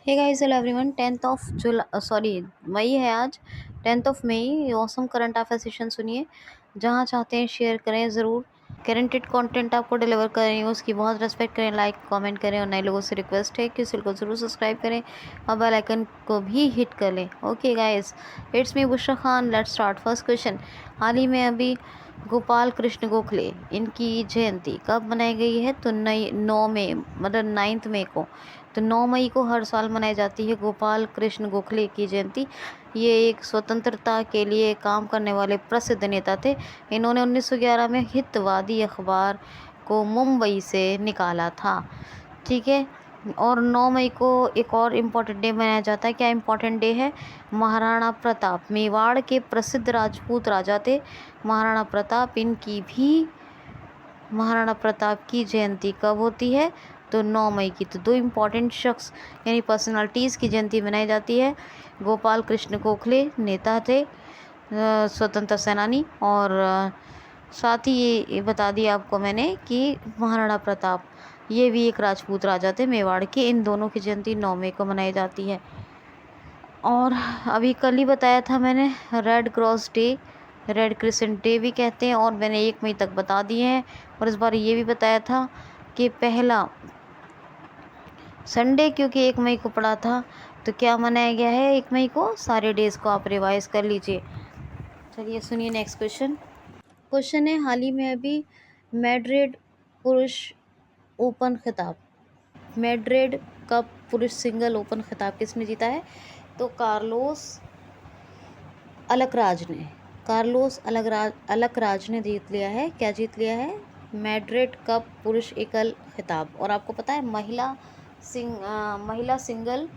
Hey guys, hello everyone. 10th of July, sorry, मई है आज। 10th of May. Awesome current affair session सुनिए। जहाँ चाहते हैं शेयर करें ज़रूर। गारंटेड कंटेंट आपको डिलीवर करें, उसकी बहुत रिस्पेक्ट करें, लाइक कमेंट करें। और नए लोगों से रिक्वेस्ट है कि इस को ज़रूर सब्सक्राइब करें और बेल आइकन को भी हिट कर लें। Okay guys, it's me Bushra Khan. Let's start. First question. हाल ही में अभी गोपाल कृष्ण गोखले, इनकी जयंती कब मनाई गई है? तो 9 मई, मतलब 9 मई को। तो 9 मई को हर साल मनाई जाती है गोपाल कृष्ण गोखले की जयंती। ये एक स्वतंत्रता के लिए काम करने वाले प्रसिद्ध नेता थे। इन्होंने 1911 में हितवादी अखबार को मुंबई से निकाला था। ठीक है। और 9 मई को एक और इम्पोर्टेंट डे मनाया जाता है। क्या इम्पोर्टेंट डे है? महाराणा प्रताप, मेवाड़ के प्रसिद्ध राजपूत राजा थे महाराणा प्रताप। महाराणा प्रताप की जयंती कब होती है? तो 9 मई की। तो दो इम्पॉर्टेंट शख्स यानी पर्सनालिटीज़ की जयंती मनाई जाती है। गोपाल कृष्ण गोखले नेता थे, स्वतंत्रता सेनानी। और साथ ही ये बता दिया आपको मैंने कि महाराणा प्रताप ये भी एक राजपूत राजा थे मेवाड़ के। इन दोनों की जयंती 9 मई को मनाई जाती है। और अभी कल ही बताया था मैंने, red cross day, red crescent day भी कहते हैं। और मैंने 1 मई तक बता दिए हैं। और इस बार ये भी बताया था कि पहला संडे क्योंकि 1 मई को पड़ा था, तो क्या मनाया गया है 1 मई को? सारे डेज़ को आप रिवाइज कर लीजिए। चलिए सुनिए नेक्स्ट क्वेश्चन। क्वेश्चन है, हाल ही में अभी मैड्रिड पुरुष ओपन खिताब, मैड्रिड कप पुरुष सिंगल ओपन खिताब किसने जीता है? तो कार्लोस अलकराज ने जीत लिया है। क्या जीत लिया है? मैड्रिड कप पुरुष एकल खिताब। और आपको पता है महिला सिंगल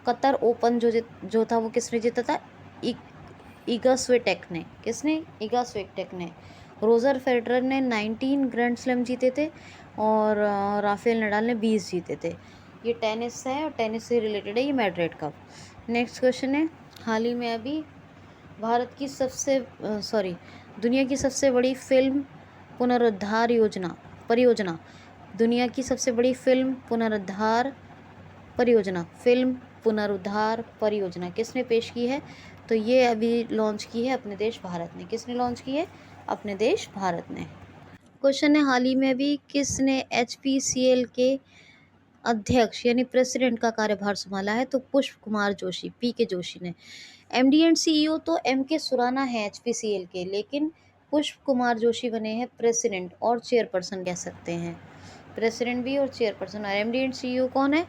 कतर ओपन जो था वो किसने जीता था? ईगा स्विटेक ने। किसने? ईगा स्विटेक ने। रोजर फेडरर ने 19 ग्रैंड स्लैम जीते थे और राफेल नडाल ने 20 जीते थे। ये टेनिस है और टेनिस से रिलेटेड है ये मैड्रिड कप। नेक्स्ट क्वेश्चन है, हाल ही में अभी दुनिया की सबसे बड़ी फिल्म परियोजना, दुनिया की सबसे बड़ी फिल्म पुनरुद्धार परियोजना किसने पेश की है? तो ये अभी लॉन्च की है अपने देश भारत ने। किसने लॉन्च की है? अपने देश भारत ने। क्वेश्चन है, हाल ही में अभी किसने HPCL के अध्यक्ष यानी प्रेसिडेंट का कार्यभार संभाला है? तो पुष्प कुमार जोशी, PK जोशी ने। MD एंड CEO तो MK सुराना है HPCL के, लेकिन पुष्प कुमार जोशी बने हैं प्रेसिडेंट और चेयरपर्सन कह सकते हैं। प्रेसिडेंट भी और चेयरपर्सन। और MD एंड CEO कौन है?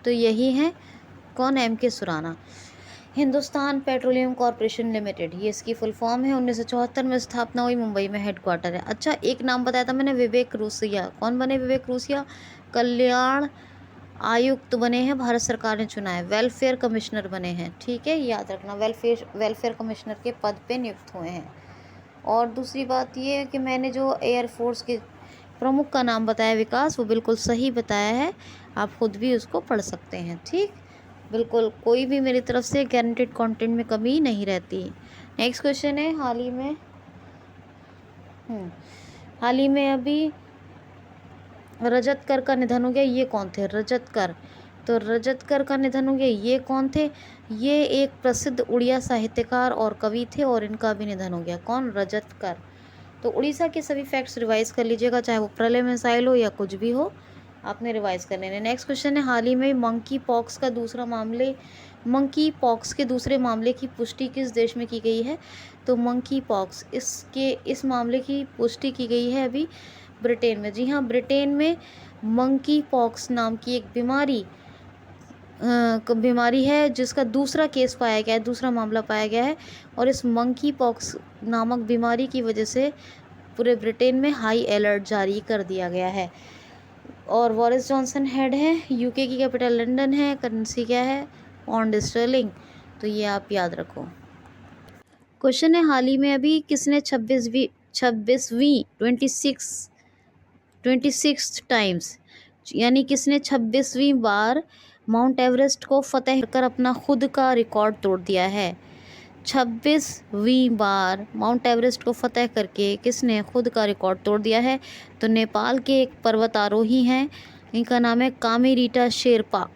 तो यही है, कौन? MK Surana. Hindustan petroleum corporation limited, ये इसकी फुल फॉर्म है। 1974 में स्थापना हुई, मुंबई में हेडक्वार्टर है। अच्छा, एक नाम बताया था मैंने, विवेक रूसिया। कौन बने विवेक रूसिया? कल्याण आयुक्त बने हैं, भारत सरकार ने चुना है। वेलफेयर कमिश्नर बने हैं। ठीक है, याद रखना, वेलफेयर कमिश्नर के पद पे नियुक्त हुए हैं। और दूसरी बात ये है कि मैंने जो एयरफोर्स के प्रमुख का नाम बताया विकास, वो बिल्कुल सही बताया है। आप खुद भी उसको पढ़ सकते हैं। ठीक, बिल्कुल कोई भी मेरी तरफ से गारंटेड कंटेंट में कमी नहीं रहती। नेक्स्ट क्वेश्चन है, हाल ही में अभी रजत कर का निधन हो गया। ये कौन थे? रजत कर। तो रजत कर का निधन हो गया, ये कौन थे? ये एक प्रसिद्ध उड़िया साहित्यकार और कवि थे और इनका भी निधन हो गया। कौन? रजत कर। तो उड़ीसा के सभी फैक्ट्स रिवाइज कर लीजिएगा, चाहे वो प्रलय मिसाइल हो या कुछ भी हो, आपने रिवाइज कर लेने। नेक्स्ट क्वेश्चन है, हाल ही में मंकी पॉक्स के दूसरे मामले की पुष्टि किस देश में की गई है? तो मंकी पॉक्स इस मामले की पुष्टि की गई है अभी ब्रिटेन में। जी हाँ, ब्रिटेन में मंकी पॉक्स नाम की एक बीमारी है जिसका दूसरा केस पाया गया है, दूसरा मामला पाया गया है। और इस मंकी पॉक्स नामक बीमारी की वजह से पूरे ब्रिटेन में हाई अलर्ट जारी कर दिया गया है। और बोरिस जॉनसन हेड है। UK की कैपिटल लंदन है। करेंसी क्या है? Pound sterling. तो ये आप याद रखो। क्वेश्चन है, हाल ही में अभी किसने 26th टाइम्स यानी किसने 26वीं बार माउंट एवरेस्ट को फतेह कर अपना खुद का रिकॉर्ड तोड़ दिया है? 26वीं बार माउंट एवरेस्ट को फतेह करके किसने खुद का रिकॉर्ड तोड़ दिया है? तो नेपाल के एक पर्वतारोही हैं, इनका नाम है कामेरीटा शेरपा।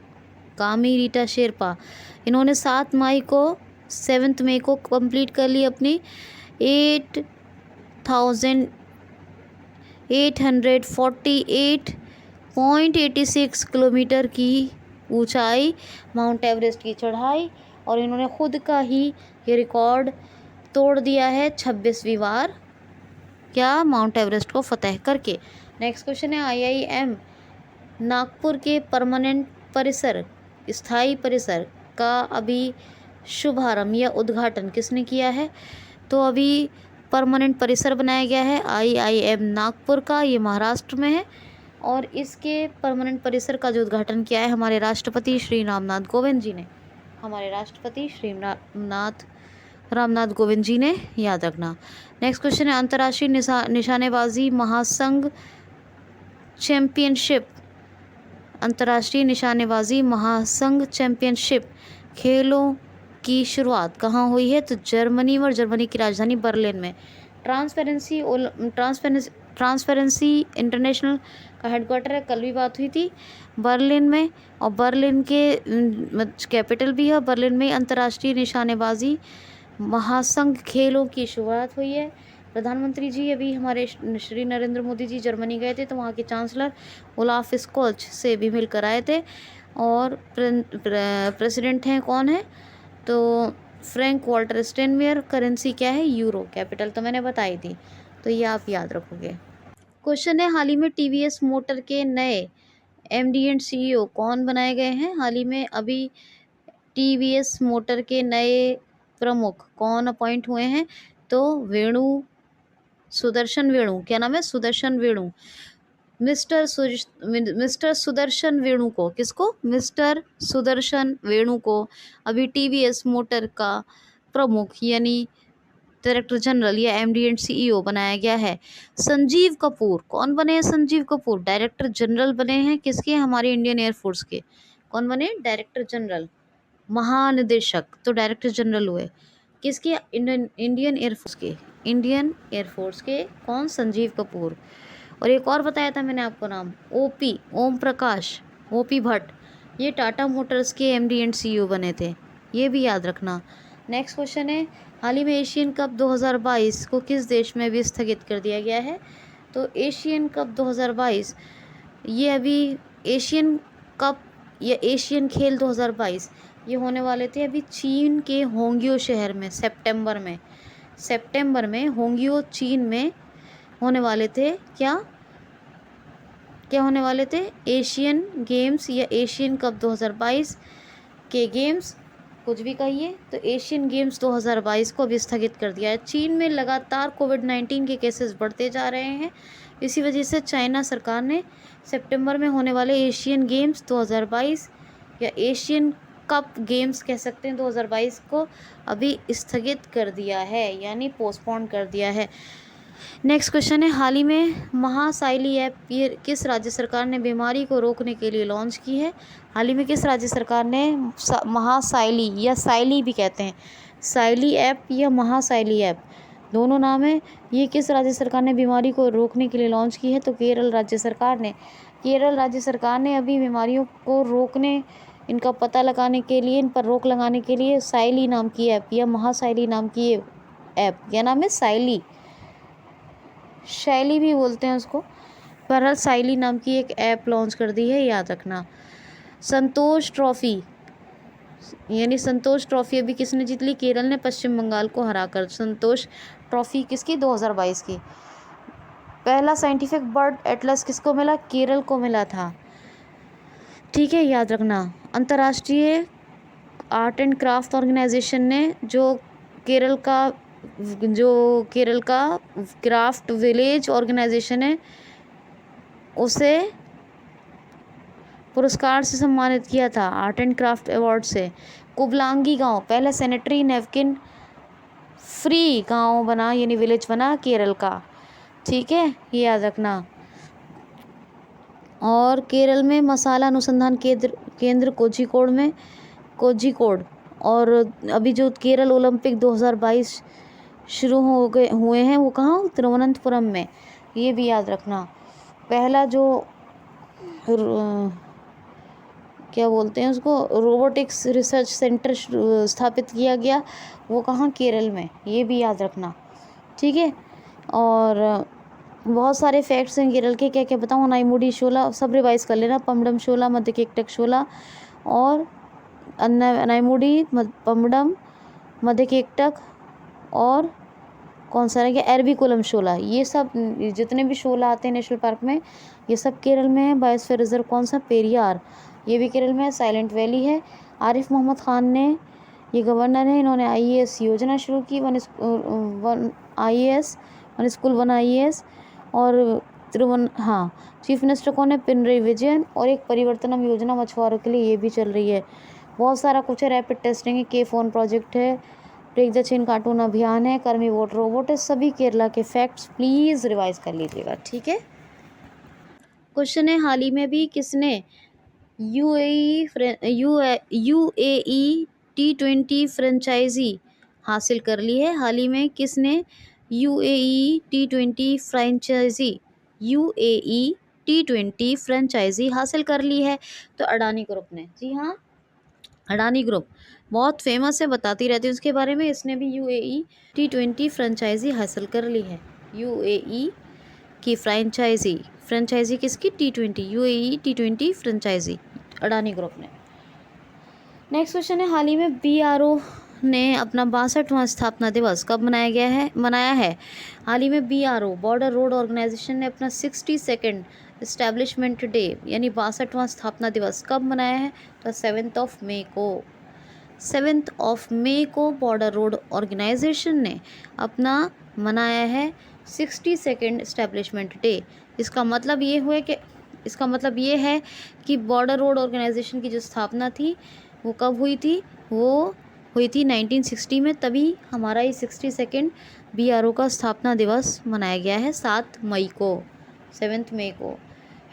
कामी रीटा शेरपा, इन्होंने 7 मई को कंप्लीट कर ली अपनी 8,848.86 किलोमीटर की ऊंचाई माउंट एवरेस्ट की चढ़ाई, और इन्होंने खुद का ही ये रिकॉर्ड तोड़ दिया है 26वीं बार, क्या, माउंट एवरेस्ट को फतह करके। नेक्स्ट क्वेश्चन है, IIM नागपुर के परमानेंट परिसर, स्थायी परिसर का अभी शुभारंभ या उद्घाटन किसने किया है? तो अभी परमानेंट परिसर बनाया गया है IIM नागपुर का, ये महाराष्ट्र में है, और इसके परमानेंट परिसर का जो उद्घाटन किया है हमारे राष्ट्रपति श्री रामनाथ कोविंद जी ने, हमारे राष्ट्रपति श्री रामनाथ कोविंद जी ने, याद रखना। नेक्स्ट क्वेश्चन है, अंतर्राष्ट्रीय निशानेबाजी महासंघ चैंपियनशिप, अंतर्राष्ट्रीय निशानेबाजी महासंघ चैंपियनशिप खेलों की शुरुआत कहाँ हुई है? तो जर्मनी में, और जर्मनी की राजधानी बर्लिन में। ट्रांसपेरेंसी इंटरनेशनल का हेडक्वार्टर है, कल भी बात हुई थी, बर्लिन में, और बर्लिन के कैपिटल भी है, बर्लिन में अंतर्राष्ट्रीय निशानेबाजी महासंघ खेलों की शुरुआत हुई है। प्रधानमंत्री जी अभी हमारे श्री नरेंद्र मोदी जी जर्मनी गए थे, तो वहाँ के चांसलर ओलाफ स्कोल्च से भी मिलकर आए थे, और प्रेसिडेंट हैं, कौन है? तो फ्रैंक वॉल्टर स्टेनमेयर। करेंसी क्या है? यूरो। कैपिटल तो मैंने बताई थी, तो ये आप याद रखोगे। क्वेश्चन है, हाल ही में TVS मोटर के नए MD एंड CEO कौन बनाए गए हैं? हाल ही में अभी TVS मोटर के नए प्रमुख कौन अपॉइंट हुए हैं? तो सुदर्शन वेणु, क्या नाम है? सुदर्शन वेणु। मिस्टर सुदर्शन वेणु को, किसको? मिस्टर सुदर्शन वेणु को अभी TVS मोटर का प्रमुख यानी डायरेक्टर जनरल या MD एंड CEO बनाया गया है। संजीव कपूर, कौन बने हैं? संजीव कपूर डायरेक्टर जनरल बने हैं, किसके? हमारे इंडियन एयरफोर्स के। कौन बने? डायरेक्टर जनरल, महानिदेशक तो डायरेक्टर जनरल हुए, किसके? इंडियन एयरफोर्स के, इंडियन एयरफोर्स के। कौन? संजीव कपूर। और एक और बताया था मैंने आपको नाम, ओम प्रकाश OP भट्ट, ये टाटा मोटर्स के MD एंड CEO बने थे, ये भी याद रखना। नेक्स्ट क्वेश्चन है, हाल ही में एशियन कप 2022 को किस देश में भी स्थगित कर दिया गया है? तो एशियन कप 2022, ये अभी एशियन कप या एशियन खेल 2022 ये होने वाले थे अभी चीन के होंगियो शहर में, सितंबर में होंगियो चीन में होने वाले थे। क्या होने वाले थे? एशियन गेम्स या एशियन कप 2022 के गेम्स, कुछ भी कहिए, तो एशियन गेम्स 2022 को अभी स्थगित कर दिया है। चीन में लगातार कोविड-19 के केसेस बढ़ते जा रहे हैं, इसी वजह से चाइना सरकार ने सितंबर में होने वाले एशियन गेम्स 2022 या एशियन कप गेम्स कह सकते हैं 2022 को अभी स्थगित कर दिया है, यानी पोस्टपोन कर दिया है। नेक्स्ट क्वेश्चन है, हाल ही में महासाइली ऐप ये किस राज्य सरकार ने बीमारी को रोकने के लिए लॉन्च की है? हाल ही में किस राज्य सरकार ने महासाइली या साइली भी कहते हैं, साइली ऐप या महासाइली ऐप दोनों नाम है, ये किस राज्य सरकार ने बीमारी को रोकने के लिए लॉन्च की है? तो केरल राज्य सरकार ने। केरल राज्य सरकार ने अभी बीमारियों को रोकने, इनका पता लगाने के लिए, इन पर रोक लगाने के लिए साइली नाम की ऐप या महासाइली नाम की ऐप, क्या नाम है? साइली, शैली भी बोलते हैं उसको, बहरहाल साइली नाम की एक ऐप लॉन्च कर दी है, याद रखना। संतोष ट्रॉफी यानी संतोष ट्रॉफी अभी किसने जीत ली? केरल ने पश्चिम बंगाल को हराकर। संतोष ट्रॉफी किसकी? 2022 की। पहला साइंटिफिक बर्ड एटलस किसको मिला? केरल को मिला था, ठीक है, याद रखना। अंतर्राष्ट्रीय आर्ट एंड क्राफ्ट ऑर्गेनाइजेशन ने जो केरल का क्राफ्ट विलेज ऑर्गेनाइजेशन है उसे पुरस्कार से सम्मानित किया था, आर्ट एंड क्राफ्ट अवार्ड से। कुबलांगी गांव पहला सैनिटरी नैपकिन फ्री गांव बना यानी विलेज बना केरल का, ठीक है, ये याद रखना। और केरल में मसाला अनुसंधान केंद्र कोझिकोड और अभी जो केरल ओलंपिक 2022 शुरू हुए हैं वो कहाँ? तिरुवनंतपुरम में, ये भी याद रखना। पहला जो क्या बोलते हैं उसको, रोबोटिक्स रिसर्च सेंटर स्थापित किया गया, वो कहाँ, केरल में, ये भी याद रखना, ठीक है। और बहुत सारे फैक्ट्स हैं केरल के, क्या क्या बताऊँ, अनाईमुडी शोला, सब रिवाइज कर लेना, पम्बडम शोला, मध्य केकटक शोला और अनाईमुडी, पम्बडम, मध्य केकटक और कौन सा रह गया, एरविकुलम शोला, ये सब जितने भी शोला आते हैं नेशनल पार्क में, ये सब केरल में है। बायोस्फीयर रिजर्व कौन सा, पेरियार, ये भी केरल में है। साइलेंट वैली है। आरिफ मोहम्मद खान ने, ये गवर्नर है, इन्होंने IAS योजना शुरू की, वन स्कूल वन IAS। और चीफ मिनिस्टर कौन है, पिनरई विजयन। और एक परिवर्तनम योजना मछुआरों के लिए, ये भी चल रही है। बहुत सारा कुछ है, रैपिड टेस्टिंग है, K-4 प्रोजेक्ट है, ब्रेक द चेन कार्टून अभियान है, कर्मी वोट रोबोट है। सभी केरला के फैक्ट्स प्लीज़ रिवाइज कर लीजिएगा, ठीक है। क्वेश्चन है, हाल ही में भी किसने UAE T20 फ्रेंचाइजी हासिल कर ली है? हाल ही में किसने UAE T20 फ्रेंचाइजी हासिल कर ली है? तो अडानी ग्रुप ने। जी हाँ, अडानी ग्रुप बहुत फेमस है, बताती रहती हूँ उसके बारे में। इसने भी UAE T20 फ्रेंचाइजी हासिल कर ली है। UAE की फ्रेंचाइजी किसकी, T20, UAE T20 franchise Adani group ने। नेक्स्ट क्वेश्चन है, हाल ही में BRO ने अपना 62वां स्थापना दिवस कब मनाया है? हाल ही में BRO, बॉर्डर रोड ऑर्गेनाइजेशन ने अपना 62nd इस्टेब्लिशमेंट डे यानी 62वां स्थापना दिवस कब मनाया है? तो 7 मई को बॉर्डर रोड ऑर्गेनाइजेशन ने अपना मनाया है 62nd इस्टेब्लिशमेंट डे। इसका मतलब ये है कि बॉर्डर रोड ऑर्गेनाइजेशन की जो स्थापना थी वो कब हुई थी? वो हुई थी 1960 में, तभी हमारा ये 62nd BRO का स्थापना दिवस मनाया गया है 7 मई को।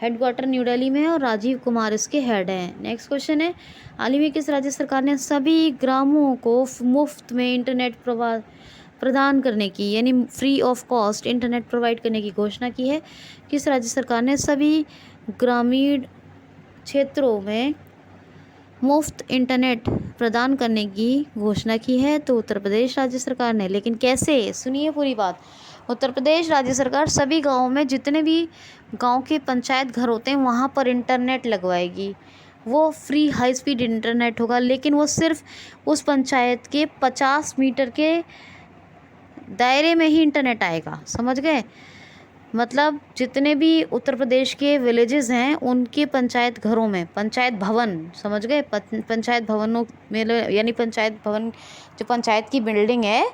हेडक्वार्टर न्यू दिल्ली में है और राजीव कुमार इसके हेड हैं। नेक्स्ट क्वेश्चन है, हाल ही में किस राज्य सरकार ने सभी ग्रामों को मुफ्त में इंटरनेट प्रदान करने की यानी free of cost internet provide करने की घोषणा की है? किस राज्य सरकार ने सभी ग्रामीण क्षेत्रों में मुफ्त इंटरनेट प्रदान करने की घोषणा की है? तो उत्तर प्रदेश राज्य सरकार ने। लेकिन कैसे, सुनिए पूरी बात। उत्तर प्रदेश राज्य सरकार सभी गाँवों में, जितने भी गांव के पंचायत घर होते हैं, वहाँ पर इंटरनेट लगवाएगी। वो फ्री हाई स्पीड इंटरनेट होगा, लेकिन वो सिर्फ उस पंचायत के 50 मीटर के दायरे में ही इंटरनेट आएगा, समझ गए? मतलब जितने भी उत्तर प्रदेश के विलेजेस हैं उनके पंचायत घरों में, पंचायत भवन, समझ गए? पंचायत भवनों में यानी पंचायत भवन जो पंचायत की बिल्डिंग है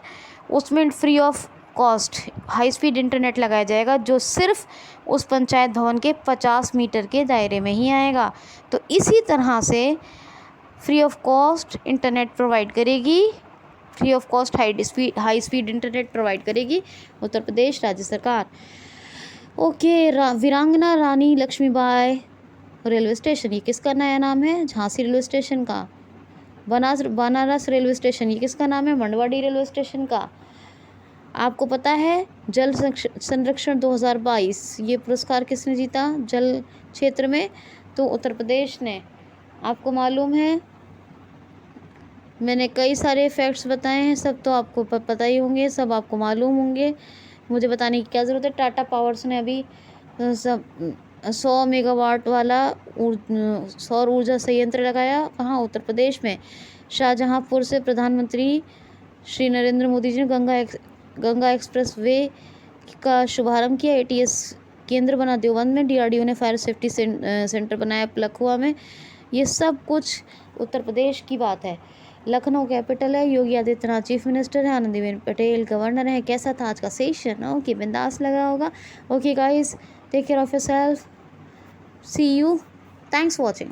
उसमें free of cost high speed internet लगाया जाएगा, जो सिर्फ उस पंचायत भवन के 50 मीटर के दायरे में ही आएगा। तो इसी तरह से free of cost internet provide करेगी, free of cost high speed internet provide करेगी उत्तर प्रदेश राज्य सरकार। ओके, वीरांगना रानी लक्ष्मीबाई रेलवे स्टेशन, ये किसका नया नाम है? झांसी रेलवे स्टेशन का। बनारस रेलवे स्टेशन, ये किसका नाम है? मंडवाडी रेलवे स्टेशन का। आपको पता है जल संरक्षण 2022, ये पुरस्कार किसने जीता जल क्षेत्र में? तो उत्तर प्रदेश ने। आपको मालूम है, मैंने कई सारे फैक्ट्स बताए हैं, सब तो आपको पता ही होंगे, सब आपको मालूम होंगे, मुझे बताने की क्या ज़रूरत है। टाटा पावर्स ने अभी 100 मेगावाट वाला सौर ऊर्जा संयंत्र लगाया, कहाँ? उत्तर प्रदेश में। शाहजहांपुर से प्रधानमंत्री श्री नरेंद्र मोदी जी ने गंगा एक्सप्रेस वे का शुभारंभ किया। ATS केंद्र बना देवबंद में। DRDO ने फायर सेफ्टी सेंटर बनाया लखुआ में। ये सब कुछ उत्तर प्रदेश की बात है। लखनऊ कैपिटल है। योगी आदित्यनाथ चीफ मिनिस्टर है। आनंदीबेन पटेल गवर्नर है। कैसा था आज का सेशन? ओके, बिंदास लगा होगा। Okay guys, take care of yourself, see you, thanks for watching.